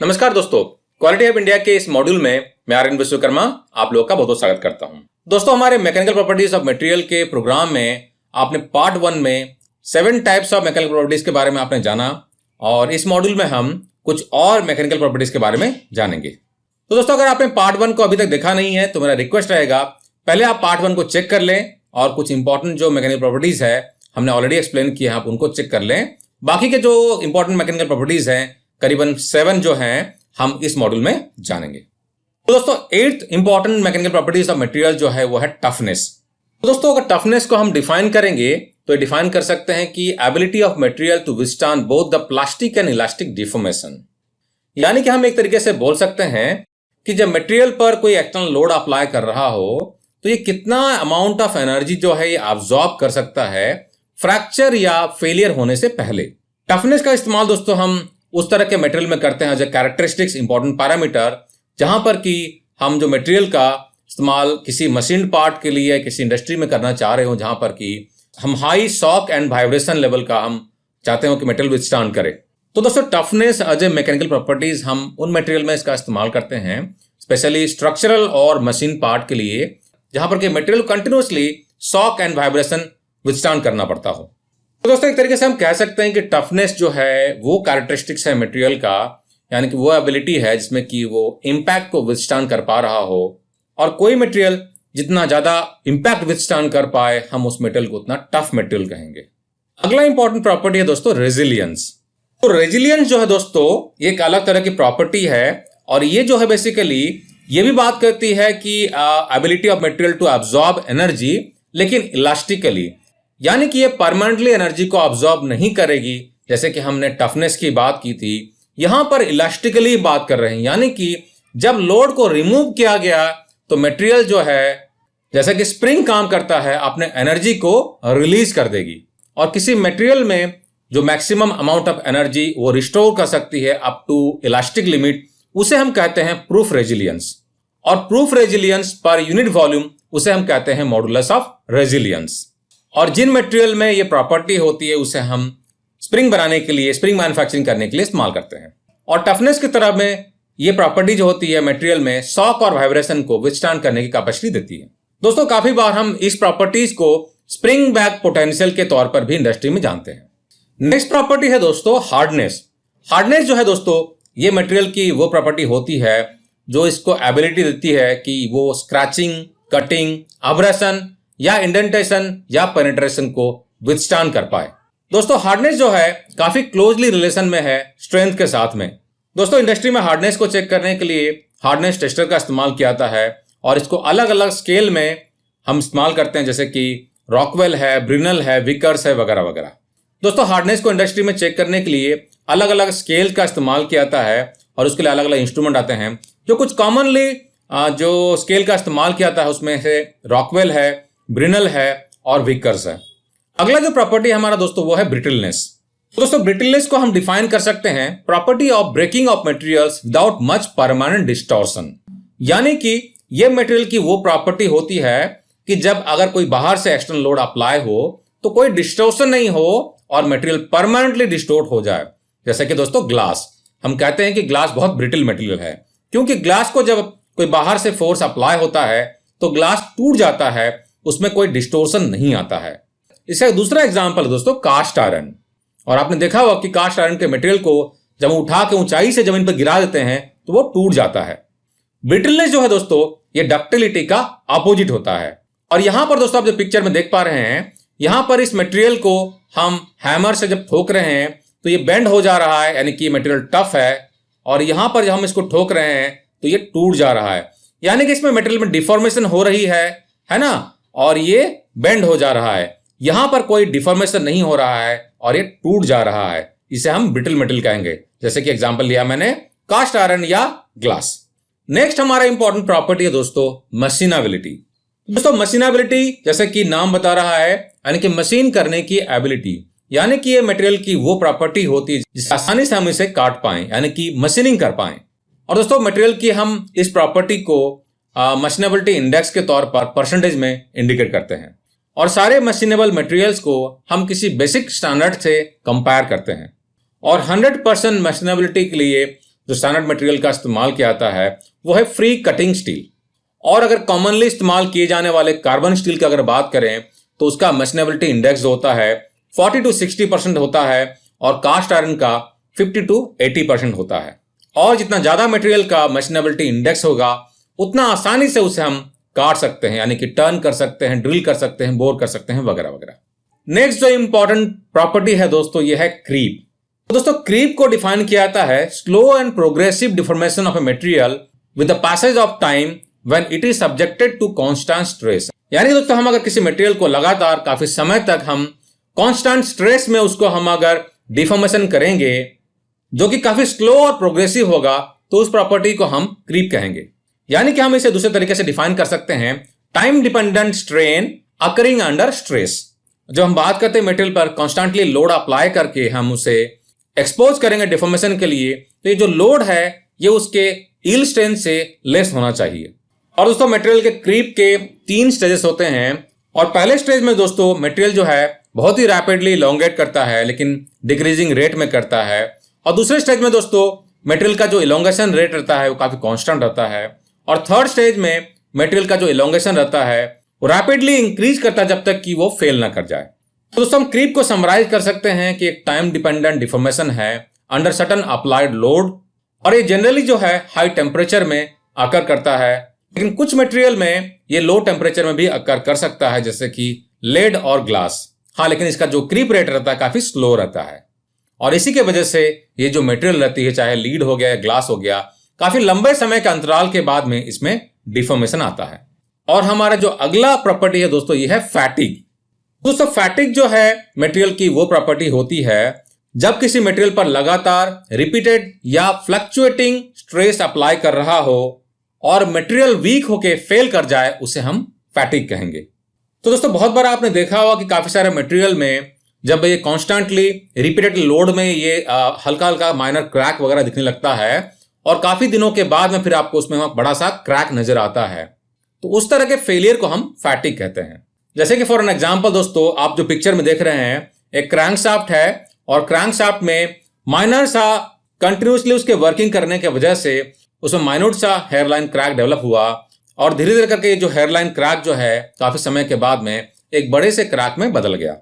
नमस्कार दोस्तों, quality of India के इस मॉड्यूल में मैं आर्यन विश्वकर्मा आप लोगों का बहुत बहुत स्वागत करता हूं। दोस्तों, हमारे मैकेनिकल प्रॉपर्टीज ऑफ मटेरियल के प्रोग्राम में आपने पार्ट 1 में 7 टाइप्स ऑफ मैकेनिकल प्रॉपर्टीज के बारे में आपने जाना और इस मॉड्यूल में हम कुछ और मैकेनिकल प्रॉपर्टीज के बारे में जानेंगे। तो दोस्तों, अगर आपने पार्ट 1 को अभी तक देखा नहीं है तो मेरा रिक्वेस्ट रहेगा पहले आप पार्ट 1 को चेक कर लें और कुछ इंपॉर्टेंट जो मैकेनिकल प्रॉपर्टीज है हमने ऑलरेडी एक्सप्लेन किया है, आप उनको चेक कर लें। बाकी के जो इंपॉर्टेंट मैकेनिकल प्रॉपर्टीज हैं करीबन 7 जो हैं हम इस मॉड्यूल में जानेंगे। तो दोस्तों, 8th important mechanical properties of material जो है वो है टफनेस। तो दोस्तों, अगर टफनेस को हम डिफाइन करेंगे तो डिफाइन कर सकते हैं कि ability of material to withstand both the plastic and elastic deformation. यानी कि हम एक तरीके से बोल सकते हैं कि जब मटेरियल पर कोई एक्सटर्नल लोड अप्लाई कर रहा हो तो ये कितना अमाउंट ऑफ एनर्जी जो है ये अब्सॉर्ब कर सकता है फ्रैक्चर या फेलियर होने से पहले। टफनेस का इस्तेमाल दोस्तों हम उस तरह के मटेरियल में करते हैं जो कैरेक्टरिस्टिक्स इंपॉर्टेंट पैरामीटर, जहां पर कि हम जो मटेरियल का इस्तेमाल किसी मशीन पार्ट के लिए किसी इंडस्ट्री में करना चाह रहे हो, जहां पर कि हम high shock and vibration level का हम चाहते हो कि मटेरियल विथस्टैंड करे। तो दोस्तों, toughness as a mechanical properties हम उन मटेरियल में इसका इस्तेमाल करते हैं स्पेशली स्ट्रक्चरल और मशीन पार्ट के लिए, जहां पर कि material continuously shock and vibration withstand करना पड़ता हो। तो दोस्तों, एक तरीके से हम कह सकते हैं कि टफनेस जो है वो कैरेक्टरिस्टिक्स है मटेरियल का, यानी कि वो एबिलिटी है जिसमें कि वो इम्पैक्ट को विथस्टैंड कर पा रहा हो, और कोई मटेरियल जितना ज्यादा इम्पैक्ट विथस्टैंड कर पाए हम उस मटेरियल को उतना टफ मटेरियल कहेंगे। अगला इंपॉर्टेंट प्रॉपर्टी है दोस्तों रेजिलियंस। तो रेजिलियंस जो है दोस्तों एक अलग तरह की प्रॉपर्टी है और ये जो है बेसिकली ये भी बात करती है कि ability of material to absorb energy, लेकिन इलास्टिकली, यानी कि ये परमानेंटली एनर्जी को अब्सॉर्ब नहीं करेगी जैसे कि हमने टफनेस की बात की थी। यहां पर इलास्टिकली बात कर रहे हैं, यानी कि जब लोड को रिमूव किया गया तो मटेरियल जो है जैसे कि स्प्रिंग काम करता है अपने एनर्जी को रिलीज कर देगी और किसी मटेरियल में जो मैक्सिमम अमाउंट ऑफ एनर्जी वो रिस्टोर कर सकती है अप टू इलास्टिक लिमिट, उसे हम कहते हैं प्रूफ रेजिलियंस। और proof resilience per unit volume उसे हम कहते हैं मॉडुलस ऑफ रेजिलियंस। और जिन मटेरियल में ये प्रॉपर्टी होती है उसे हम स्प्रिंग बनाने के लिए, स्प्रिंग मैन्युफैक्चरिंग करने के लिए इस्तेमाल करते हैं। और टफनेस की तरफ में ये प्रॉपर्टी जो होती है मटेरियल में शॉक और वाइब्रेशन को विथस्टैंड करने की कैपेसिटी देती है। दोस्तों, काफी बार हम इस प्रॉपर्टीज को स्प्रिंग बैक पोटेंशियल के तौर पर भी इंडस्ट्री में जानते हैं। नेक्स्ट प्रॉपर्टी है दोस्तों हार्डनेस। हार्डनेस जो है दोस्तों ये मटेरियल की वो प्रॉपर्टी होती है जो इसको एबिलिटी देती है कि वो स्क्रैचिंग, कटिंग, अब्रेशन या इंडेंटेशन या पेनिट्रेशन को विथस्टैंड कर पाए। दोस्तों, हार्डनेस जो है काफी क्लोजली रिलेशन में है स्ट्रेंथ के साथ में। दोस्तों, इंडस्ट्री में हार्डनेस को चेक करने के लिए हार्डनेस टेस्टर का इस्तेमाल किया जाता है और इसको अलग अलग स्केल में हम इस्तेमाल करते हैं, जैसे कि रॉकवेल है, ब्रिनल है, विकर्स है, वगैरह वगैरह। दोस्तों, हार्डनेस को इंडस्ट्री में चेक करने के लिए अलग अलग स्केल का इस्तेमाल किया जाता है और उसके लिए अलग अलग इंस्ट्रूमेंट आते हैं। जो कुछ कॉमनली जो स्केल का इस्तेमाल किया जाता है उसमें से रॉकवेल है, ब्रिनल है और विकर्स है। अगला जो प्रॉपर्टी हमारा दोस्तों वो है ब्रिटलनेस। दोस्तों, ब्रिटलनेस को हम डिफाइन कर सकते हैं property of breaking of materials without much permanent distortion. यानी कि ये मटेरियल की वो प्रॉपर्टी होती है कि जब अगर कोई बाहर से एक्सटर्नल लोड अप्लाई हो तो कोई डिस्टॉर्शन नहीं हो और मटेरियल परमानेंटली डिस्टोर्ट हो जाए। जैसे कि दोस्तों ग्लास, हम कहते हैं कि ग्लास बहुत ब्रिटल मटेरियल है क्योंकि ग्लास को जब कोई बाहर से फोर्स अप्लाई होता है तो ग्लास टूट जाता है, उसमें कोई डिस्टोर्शन नहीं आता है। इसका दूसरा एग्जांपल है दोस्तों कास्ट आयरन। और आपने देखा होगा कि कास्ट आयरन के मटेरियल को जब उठा के ऊंचाई से जमीन पर गिरा देते हैं तो वो टूट जाता है। ब्रिटलनेस जो है दोस्तों ये डक्टिलिटी का अपोजिट होता है। और यहां पर दोस्तों आप जो पिक्चर में देख पा रहे हैं, यहां पर इस मटेरियल को हम हैमर से जब ठोक रहे हैं तो ये बेंड हो जा रहा है, यानी कि मटेरियल टफ है, और यहां पर जब हम इसको ठोक रहे हैं तो ये टूट जा रहा है, यानी कि इसमें मटेरियल में डिफॉर्मेशन हो रही है ना, और ये बेंड हो जा रहा है। यहां पर कोई डिफॉर्मेशन नहीं हो रहा है और ये टूट जा रहा है। इसे हम ब्रिटल मटेरियल कहेंगे, जैसे कि एग्जांपल लिया मैंने कास्ट आयरन या ग्लास। नेक्स्ट हमारा इंपॉर्टेंट प्रॉपर्टी है दोस्तों मशीनेबिलिटी। दोस्तों, मशीनेबिलिटी जैसे कि नाम बता रहा है, यानी कि मशीन करने की एबिलिटी, यानी कि ये मटेरियल की वो प्रॉपर्टी होती है जिससे आसानी से हम इसे काट पाएं, यानी कि मशीनिंग कर पाएं। और दोस्तों, मटेरियल की हम इस प्रॉपर्टी को मशीनेबिलिटी इंडेक्स के तौर पर परसेंटेज में इंडिकेट करते हैं। और सारे मशीनेबल मटेरियल्स को हम किसी बेसिक स्टैंडर्ड से कंपेयर करते हैं। और 100% मशीनेबिलिटी के लिए जो स्टैंडर्ड मटेरियल का इस्तेमाल किया जाता है वो है फ्री कटिंग स्टील। और अगर कॉमनली इस्तेमाल किए जाने वाले कार्बन स्टील की अगर बात करें तो उसका मैशनेबिलिटी इंडेक्स होता है 40 to 60% होता है और कास्ट आयरन का 50 to 80% होता है। और जितना ज्यादा मटेरियल का मैशनेबिलिटी इंडेक्स होगा उतना आसानी से उसे हम काट सकते हैं, यानी कि टर्न कर सकते हैं, ड्रिल कर सकते हैं, बोर कर सकते हैं वगैरह वगैरह। नेक्स्ट जो इंपॉर्टेंट प्रॉपर्टी है दोस्तों ये है क्रीप। तो दोस्तों क्रीप को डिफाइन किया जाता है slow and progressive deformation of a material with the passage of time when it is subjected to constant stress. यानी दोस्तों हम अगर किसी मटेरियल को लगातार काफी समय तक हम कांस्टेंट स्ट्रेस में उसको हम अगर डिफॉर्मेशन करेंगे जो कि काफी स्लो और प्रोग्रेसिव होगा तो उस प्रॉपर्टी को हम क्रीप कहेंगे। यानी कि हम इसे दूसरे तरीके से डिफाइन कर सकते हैं time dependent strain occurring under stress. जब हम बात करते हैं मटेरियल पर कॉन्स्टेंटली लोड अप्लाई करके हम उसे एक्सपोज करेंगे डिफॉर्मेशन के लिए, तो ये जो लोड है ये उसके यील्ड स्ट्रेंथ से लेस होना चाहिए। और दोस्तों मटेरियल के क्रीप के 3 स्टेजेस होते हैं और पहले स्टेज में दोस्तों मटेरियल जो है बहुत ही रैपिडली इलोंगेट करता है लेकिन डिक्रीजिंग रेट में करता है। और दूसरे स्टेज में दोस्तों मटेरियल का जो इलोंगेशन रेट रहता है वो काफी कांस्टेंट रहता है। और थर्ड स्टेज में मटेरियल का जो इलोंगेशन रहता है वो रैपिडली इंक्रीज करता है जब तक कि वो फेल ना कर जाए। तो दोस्तों हम क्रीप को समराइज कर सकते हैं कि एक टाइम डिपेंडेंट डिफॉर्मेशन है अंडर सर्टेन अप्लाइड लोड और ये जनरली जो है हाई टेम्परेचर में अकर करता है, लेकिन कुछ मटेरियल में ये लो टेम्परेचर में भी अकर कर सकता है जैसे कि लेड और ग्लास। हाँ, लेकिन इसका जो क्रीप रेट रहता है काफी स्लो रहता है और इसी के वजह से ये जो मटेरियल रहती है चाहे लीड हो गया या ग्लास हो गया काफी लंबे समय के अंतराल के बाद में इसमें डिफॉर्मेशन आता है। और हमारा जो अगला प्रॉपर्टी है दोस्तों ये है फैटिग। दोस्तों फैटिग जो है मटेरियल की वो प्रॉपर्टी होती है जब किसी मटेरियल पर लगातार रिपीटेड या फ्लक्चुएटिंग स्ट्रेस अप्लाई कर रहा हो और मटेरियल वीक होके फेल कर जाए उसे हम फैटिग कहेंगे। तो दोस्तों बहुत बार आपने देखा होगा कि काफी सारे मटेरियल में जब ये कॉन्स्टेंटली रिपीटेड लोड में ये हल्का हल्का माइनर क्रैक वगैरह दिखने लगता है और काफी दिनों के बाद में फिर आपको उसमें बड़ा सा क्रैक नजर आता है, तो उस तरह के फेलियर को हम फैटिग कहते हैं। जैसे कि फॉर एन एग्जांपल दोस्तों आप जो पिक्चर में देख रहे हैं एक क्रैंकशाफ्ट है और क्रैंकशाफ्ट में माइनर सा कंटिन्यूसली उसके वर्किंग करने की वजह से उसमें माइन्यूट सा हेयरलाइन क्रैक डेवलप हुआ और धीरे धीरे करके ये जो हेयरलाइन क्रैक जो है काफी समय के बाद में एक बड़े से क्रैक में बदल गया।